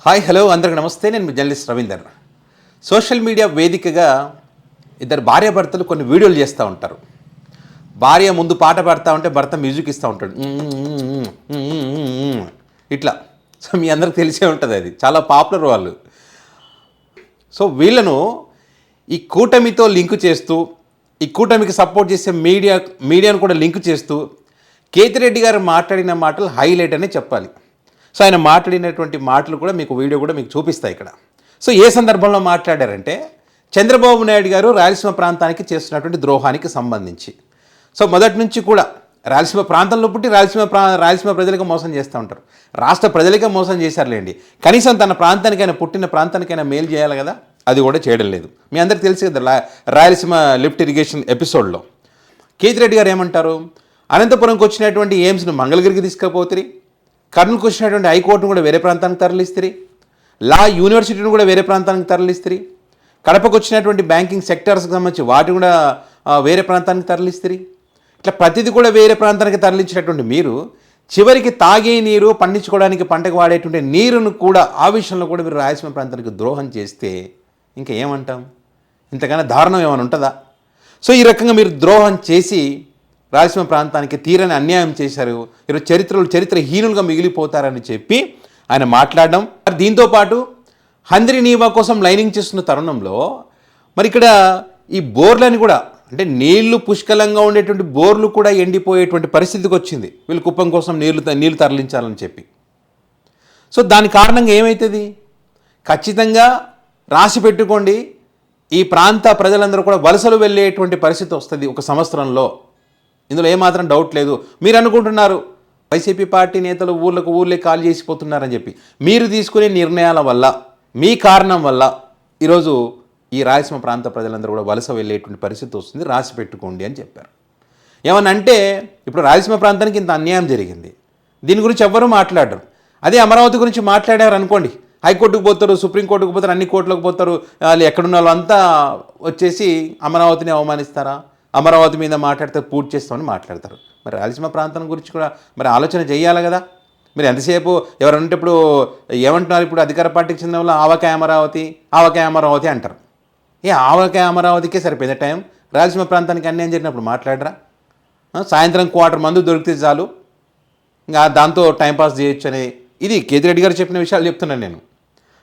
Hi hello అందరికి నమస్తే. నేను మీ జర్నలిస్ట్ రవీందర్. సోషల్ మీడియా వేదికగా ఇద్దరు భార్యాభర్తలు కొన్ని వీడియోలు చేస్తూ ఉంటారు. భార్య ముందు పాట పాడుతూ ఉంటే భర్త మ్యూజిక్ ఇస్తూ ఉంటాడు ఇట్లా. సో మీ అందరికి తెలిసే ఉంటుంది, అది చాలా పాపులర్ వాళ్ళు. సో వీళ్ళను ఈ కూటమితో లింకు చేస్తూ, ఈ కూటమికి సపోర్ట్ చేసే మీడియాను కూడా లింకు చేస్తూ కేతిరెడ్డి గారు మాట్లాడిన మాటలు హైలైట్ అనే చెప్పాలి. సో ఆయన మాట్లాడినటువంటి మాటలు కూడా మీకు వీడియో కూడా మీకు చూపిస్తాయి ఇక్కడ. సో ఏ సందర్భంలో మాట్లాడారంటే, చంద్రబాబు నాయుడు గారు రాయలసీమ ప్రాంతానికి చేస్తున్నటువంటి ద్రోహానికి సంబంధించి. సో మొదటి నుంచి కూడా రాయలసీమ ప్రాంతంలో పుట్టి రాయలసీమ ప్రజలకు మోసం చేస్తూ ఉంటారు. రాష్ట్ర ప్రజలకే మోసం చేశారులేండి, కనీసం తన ప్రాంతానికైనా, పుట్టిన ప్రాంతానికైనా మేలు చేయాలి కదా, అది కూడా చేయడం లేదు. మీ అందరికీ తెలుసు కదా, రాయలసీమ లిఫ్ట్ ఇరిగేషన్ ఎపిసోడ్లో కేతిరెడ్డి గారు ఏమంటారు, అనంతపురంకి వచ్చినటువంటి ఎయిమ్స్ను మంగళగిరికి తీసుకుపోతుంది, కర్నూలుకు వచ్చినటువంటి హైకోర్టును కూడా వేరే ప్రాంతానికి తరలిస్తుంది, లా యూనివర్సిటీని కూడా వేరే ప్రాంతానికి తరలిస్తుంది, కడపకు వచ్చినటువంటి బ్యాంకింగ్ సెక్టర్స్కి సంబంధించి వాటిని కూడా వేరే ప్రాంతానికి తరలిస్తుంది. ఇట్లా ప్రతిదీ కూడా వేరే ప్రాంతానికి తరలించినటువంటి మీరు చివరికి తాగే నీరు, పండించుకోవడానికి పంటకు వాడేటువంటి నీరును కూడా, ఆ విషయంలో కూడా మీరు రాయలసీమ ప్రాంతానికి ద్రోహం చేస్తే ఇంకా ఏమంటాం? ఇంతకన్నా దారుణం ఏమైనా ఉంటుందా? సో ఈ రకంగా మీరు ద్రోహం చేసి రాయలసీమ ప్రాంతానికి తీరని అన్యాయం చేశారు. ఈరోజు చరిత్రహీనులుగా మిగిలిపోతారని చెప్పి ఆయన మాట్లాడడం. దీంతోపాటు హంద్రి నీవా కోసం లైనింగ్ చేస్తున్న తరుణంలో మరి ఇక్కడ ఈ బోర్లని కూడా, అంటే నీళ్లు పుష్కలంగా ఉండేటువంటి బోర్లు కూడా ఎండిపోయేటువంటి పరిస్థితికి వచ్చింది, వీళ్ళు కుప్పం కోసం నీళ్లు తరలించాలని చెప్పి. సో దాని కారణంగా ఏమవుతుంది? ఖచ్చితంగా రాసి పెట్టుకోండి, ఈ ప్రాంత ప్రజలందరూ కూడా వలసలు వెళ్ళేటువంటి పరిస్థితి వస్తుంది ఒక సంవత్సరంలో. ఇందులో ఏమాత్రం డౌట్ లేదు. మీరు అనుకుంటున్నారు వైసీపీ పార్టీ నేతలు ఊళ్ళే కాల్ చేసిపోతున్నారని చెప్పి. మీరు తీసుకునే నిర్ణయాల వల్ల, మీ కారణం వల్ల ఈరోజు ఈ రాయలసీమ ప్రాంత ప్రజలందరూ కూడా వలస వెళ్ళేటువంటి పరిస్థితి వస్తుంది, రాసి పెట్టుకోండి అని చెప్పారు. ఏమనంటే, ఇప్పుడు రాయలసీమ ప్రాంతానికి ఇంత అన్యాయం జరిగింది, దీని గురించి ఎవ్వరూ మాట్లాడరు. అదే అమరావతి గురించి మాట్లాడారు అనుకోండి, హైకోర్టుకు పోతారు, సుప్రీంకోర్టుకు పోతారు, అన్ని కోర్టులకు పోతారు, వాళ్ళు ఎక్కడున్న వాళ్ళు అంతా వచ్చేసి అమరావతిని అవమానిస్తారా, అమరావతి మీద మాట్లాడితే పూర్తి చేస్తామని మాట్లాడతారు. మరి రాయలసీమ ప్రాంతం గురించి కూడా మరి ఆలోచన చేయాలి కదా. మీరు ఎంతసేపు ఎవరంటే ఇప్పుడు ఏమంటున్నారు, ఇప్పుడు అధికార పార్టీకి చెందిన వాళ్ళు ఆవకాయ అమరావతి అంటారు. ఆవకాయ అమరావతికే సరిపోయింది టైం, రాయలసీమ ప్రాంతానికి అన్యాయం జరిగినప్పుడు మాట్లాడరా? సాయంత్రం క్వార్టర్ మందు దొరికితే చాలు, ఇంకా దాంతో టైంపాస్ చేయొచ్చు అని, ఇది కేతిరెడ్డి గారు చెప్పిన విషయాలు చెప్తున్నాను నేను.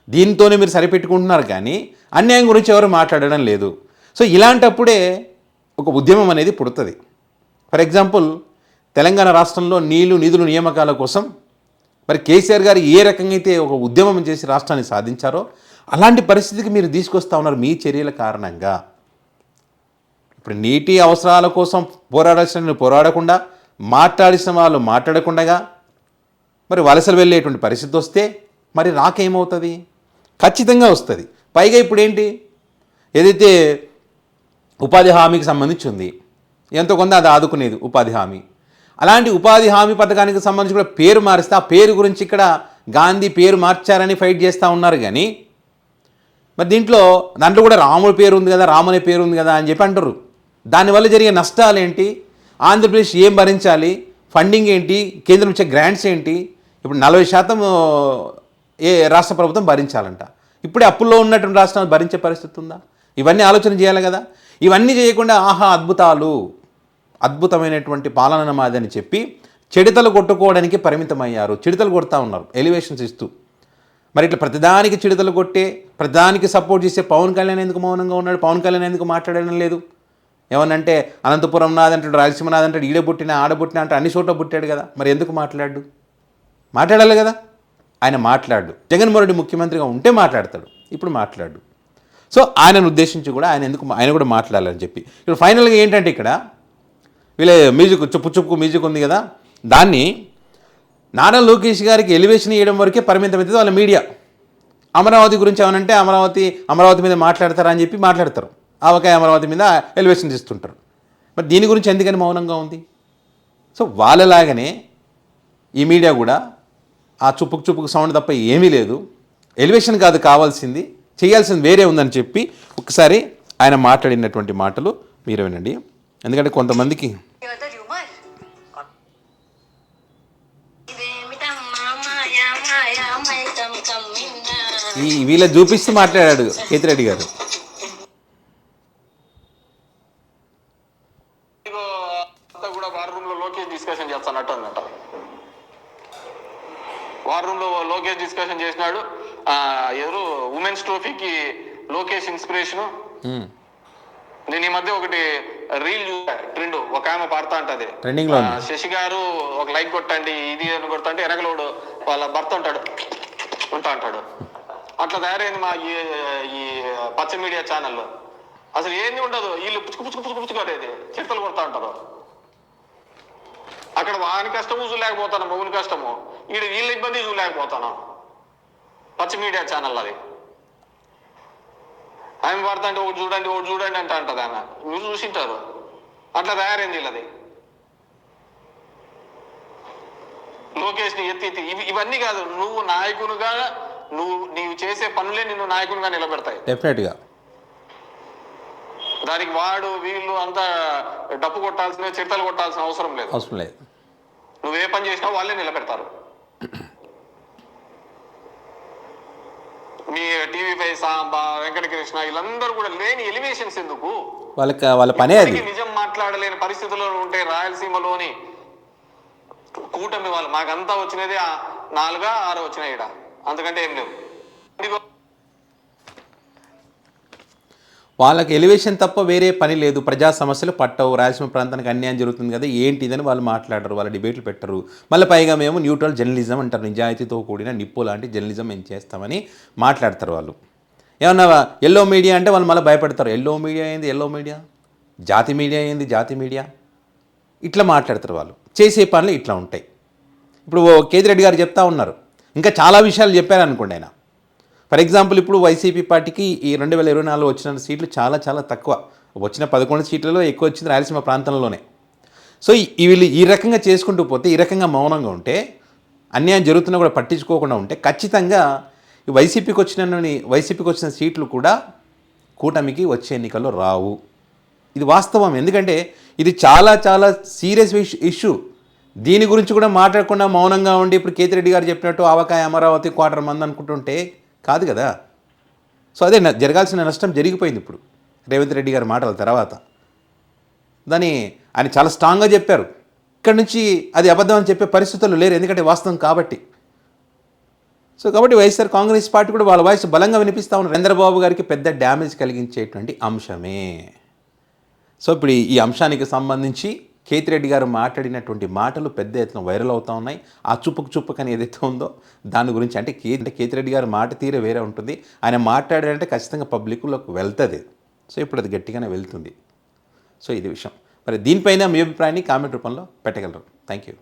దీంతోనే మీరు సరిపెట్టుకుంటున్నారు కానీ అన్యాయం గురించి ఎవరు మాట్లాడడం లేదు. సో ఇలాంటప్పుడే ఒక ఉద్యమం అనేది పుడుతుంది. ఫర్ ఎగ్జాంపుల్, తెలంగాణ రాష్ట్రంలో నిధులు నియామకాల కోసం మరి కేసీఆర్ గారు ఏ రకంగా అయితే ఒక ఉద్యమం చేసి రాష్ట్రాన్ని సాధించారో అలాంటి పరిస్థితికి మీరు తీసుకొస్తా ఉన్నారు మీ చర్యల కారణంగా. ఇప్పుడు నీటి అవసరాల కోసం పోరాడకుండా, మాట్లాడిసిన వాళ్ళు మాట్లాడకుండా మరి వలసలు వెళ్ళేటువంటి పరిస్థితి వస్తే మరి రాకేమవుతుంది? ఖచ్చితంగా వస్తుంది. పైగా ఇప్పుడు ఏంటి, ఏదైతే ఉపాధి హామీకి సంబంధించి ఉంది, ఎంతో కొంత అది ఆదుకునేది ఉపాధి హామీ. అలాంటి ఉపాధి హామీ పథకానికి సంబంధించి కూడా పేరు మారిస్తే, ఆ పేరు గురించి ఇక్కడ గాంధీ పేరు మార్చారని ఫైట్ చేస్తూ ఉన్నారు. కానీ మరి దాంట్లో కూడా రాముడి పేరు ఉంది కదా, రాముని పేరు ఉంది కదా అని చెప్పి అంటారు. దానివల్ల జరిగే నష్టాలు ఏంటి, ఆంధ్రప్రదేశ్ ఏం భరించాలి, ఫండింగ్ ఏంటి, కేంద్రం ఇచ్చే గ్రాంట్స్ ఏంటి, ఇప్పుడు 40% ఏ రాష్ట్ర ప్రభుత్వం భరించాలంట. ఇప్పుడే అప్పుల్లో ఉన్నటువంటి రాష్ట్రాలు భరించే పరిస్థితి ఉందా? ఇవన్నీ ఆలోచన చేయాలి కదా. ఇవన్నీ చేయకుండా అద్భుతమైనటువంటి పాలన మాదని చెప్పి చిడతలు కొట్టుకోవడానికి పరిమితమయ్యారు. చిడతలు కొడతా ఉన్నారు ఎలివేషన్స్ ఇస్తూ. మరి ఇట్లా ప్రతిదానికి చిడతలు కొట్టే, ప్రతిదానికి సపోర్ట్ చేసే పవన్ కళ్యాణ్ ఎందుకు మౌనంగా ఉన్నాడు? పవన్ కళ్యాణ్ ఎందుకు మాట్లాడడం లేదు? ఏమనంటే అనంతపురం నాదంటాడు, రాయలసీమ నాదంటాడు, ఈడబుట్టిన ఆడబుట్టిన అంటే అన్ని చోట్ల పుట్టాడు కదా, మరి ఎందుకు మాట్లాడాలి కదా. ఆయన మాట్లాడు. జగన్మోహన్ రెడ్డి ముఖ్యమంత్రిగా ఉంటే మాట్లాడతాడు, ఇప్పుడు మాట్లాడు. సో ఆయనను ఉద్దేశించి కూడా ఆయన కూడా మాట్లాడాలని చెప్పి ఇప్పుడు ఫైనల్గా ఏంటంటే, ఇక్కడ వీళ్ళ మ్యూజిక్ చుప్పు మ్యూజిక్ ఉంది కదా, దాన్ని నారా లోకేష్ గారికి ఎలివేషన్ ఇవ్వడం వరకే పరిమితమవుతుంది వాళ్ళ మీడియా. అమరావతి గురించి ఏమనంటే అమరావతి మీద మాట్లాడతారా అని చెప్పి మాట్లాడతారు, ఆవకాయ అమరావతి మీద ఎలివేషన్ ఇస్తుంటారు. మరి దీని గురించి ఎందుకని మౌనంగా ఉంది? సో వాళ్ళలాగానే ఈ మీడియా కూడా ఆ చుప్పుకు సౌండ్ తప్ప ఏమీ లేదు, ఎలివేషన్ కాదు కావాల్సింది, చేయాల్సింది వేరే ఉందని చెప్పి ఒకసారి ఆయన మాట్లాడినటువంటి మాటలు మీరు వినండి. ఎందుకంటే కొంతమందికి వీళ్ళ చూపిస్తూ మాట్లాడాడు కేతిరెడ్డి గారు. కూడా వార్ రూమ్ లో లోకేష్ డిస్కషన్ చేస్తానట్టు అన్నట. వార్ రూమ్ లో లోకేష్ డిస్కషన్ చేసినాడు. ఎవరు ఉమెన్స్ ట్రోఫీకి లోకేష్ ఇన్స్పిరేషను. నేను ఈ మధ్య ఒకటి రీల్ చూసా, ట్రెండ్. ఒక ఆమె పాడుతా ఉంటది, శశి గారు ఒక లైక్ కొట్టండి ఇది అని కొడతా వెనకలోడు వాళ్ళ భర్త ఉంటాడు అట్లా తయారైంది మా ఈ పచ్చ మీడియా ఛానల్లో. అసలు ఏంది ఉండదు, వీళ్ళు పుచ్చుకోలేదు, చిట్టలు కొడతా ఉంటారు. అక్కడ వాని కష్టము చూడలేకపోతాను, మగుని కష్టము, వీళ్ళ ఇబ్బంది చూడలేకపోతాను. పచ్చ మీడియా ఛానల్ అది. ఆమె పడతా అంటే ఒకటి చూడండి అంటే అంటది ఆమె. మీరు చూసింటారు, అట్లా తయారైంది వీళ్ళది. లోకేష్ ని ఎత్తి ఇవన్నీ కాదు, నువ్వు నాయకునిగా నీవు చేసే పనులే నిన్ను నాయకునిగా నిలబెడతాయి డెఫినెట్ గా. దానికి వాడు వీళ్ళు అంతా డప్పు కొట్టాల్సిన, చిట్టలు కొట్టాల్సిన అవసరం లేదు. నువ్వు ఏ పని చేసినా వాళ్ళే నిలబెడతారు. మీ టీవీ5 సాంబా, వెంకటకృష్ణ వీళ్ళందరూ కూడా లేని ఎలివేషన్స్ ఎందుకు? వాళ్ళ పనే అది. నిజం మాట్లాడలేని పరిస్థితుల్లో ఉంటే రాయలసీమలోని కూటమి వాళ్ళు మాకంతా వచ్చినది 4-6 వచ్చినాయి ఈడ, అంతకంటే ఏం లేవు. వాళ్ళకి ఎలివేషన్ తప్ప వేరే పని లేదు. ప్రజా సమస్యలు పట్టవు, రాయలసీమ ప్రాంతానికి అన్యాయం జరుగుతుంది కదా ఏంటిదని వాళ్ళు మాట్లాడరు, వాళ్ళ డిబేట్లు పెట్టరు. మళ్ళీ పైగా మేము న్యూట్రల్ జర్నలిజం అంటారు, నిజాయితీతో కూడిన నిప్పు లాంటి జర్నలిజం మేము చేస్తామని మాట్లాడతారు వాళ్ళు. ఏమన్నా ఎల్లో మీడియా అంటే వాళ్ళు మళ్ళీ భయపడతారు. ఎల్లో మీడియా ఏంది, ఎల్లో మీడియా, జాతి మీడియా ఏంది, జాతి మీడియా, ఇట్లా మాట్లాడతారు వాళ్ళు. చేసే పనులు ఇట్లా ఉంటాయి. ఇప్పుడు కేతిరెడ్డి గారు చెప్తా ఉన్నారు, ఇంకా చాలా విషయాలు చెప్పారనుకోండి ఆయన. ఫర్ ఎగ్జాంపుల్ ఇప్పుడు వైసీపీ పార్టీకి ఈ 2024 వచ్చిన సీట్లు చాలా చాలా తక్కువ. వచ్చిన 11 సీట్లలో ఎక్కువ వచ్చింది రాయలసీమ ప్రాంతంలోనే. సో వీళ్ళు ఈ రకంగా చేసుకుంటూ పోతే, ఈ రకంగా మౌనంగా ఉంటే, అన్యాయం జరుగుతున్నా కూడా పట్టించుకోకుండా ఉంటే ఖచ్చితంగా వైసీపీకి వచ్చిన సీట్లు కూడా కూటమికి వచ్చే ఎన్నికల్లో రావు. ఇది వాస్తవం. ఎందుకంటే ఇది చాలా చాలా సీరియస్ ఇష్యూ. దీని గురించి కూడా మాట్లాడకుండా మౌనంగా ఉండి ఇప్పుడు కేతిరెడ్డి గారు చెప్పినట్టు ఆవకాయ అమరావతి 250,000 అనుకుంటుంటే కాదు కదా. సో అదే జరగాల్సిన నష్టం జరిగిపోయింది. ఇప్పుడు రేవంత్ రెడ్డి గారి మాటల తర్వాత దాన్ని ఆయన చాలా స్ట్రాంగ్గా చెప్పారు. ఇక్కడ నుంచి అది అబద్ధం అని చెప్పే పరిస్థితులు లేరు, ఎందుకంటే వాస్తవం కాబట్టి. సో కాబట్టి వైఎస్ఆర్ కాంగ్రెస్ పార్టీ కూడా వాళ్ళ వాయిస్ బలంగా వినిపిస్తూ ఉన్నారు. చంద్రబాబు గారికి పెద్ద డ్యామేజ్ కలిగించేటువంటి అంశమే. సో ఇప్పుడు ఈ అంశానికి సంబంధించి కేతిరెడ్డి గారు మాట్లాడినటువంటి మాటలు పెద్ద ఎత్తున వైరల్ అవుతూ ఉన్నాయి. ఆ చుప్పుకని ఏదైతే ఉందో దాని గురించి అంటే కేతిరెడ్డి గారు మాట తీరే వేరే ఉంటుంది. ఆయన మాట్లాడారంటే ఖచ్చితంగా పబ్లిక్లోకి వెళ్తుంది. సో ఇప్పుడు అది గట్టిగానే వెళ్తుంది. సో ఇది విషయం. మరి దీనిపైన మీ అభిప్రాయాన్ని కామెంట్ రూపంలో పెట్టగలరు. Thank you.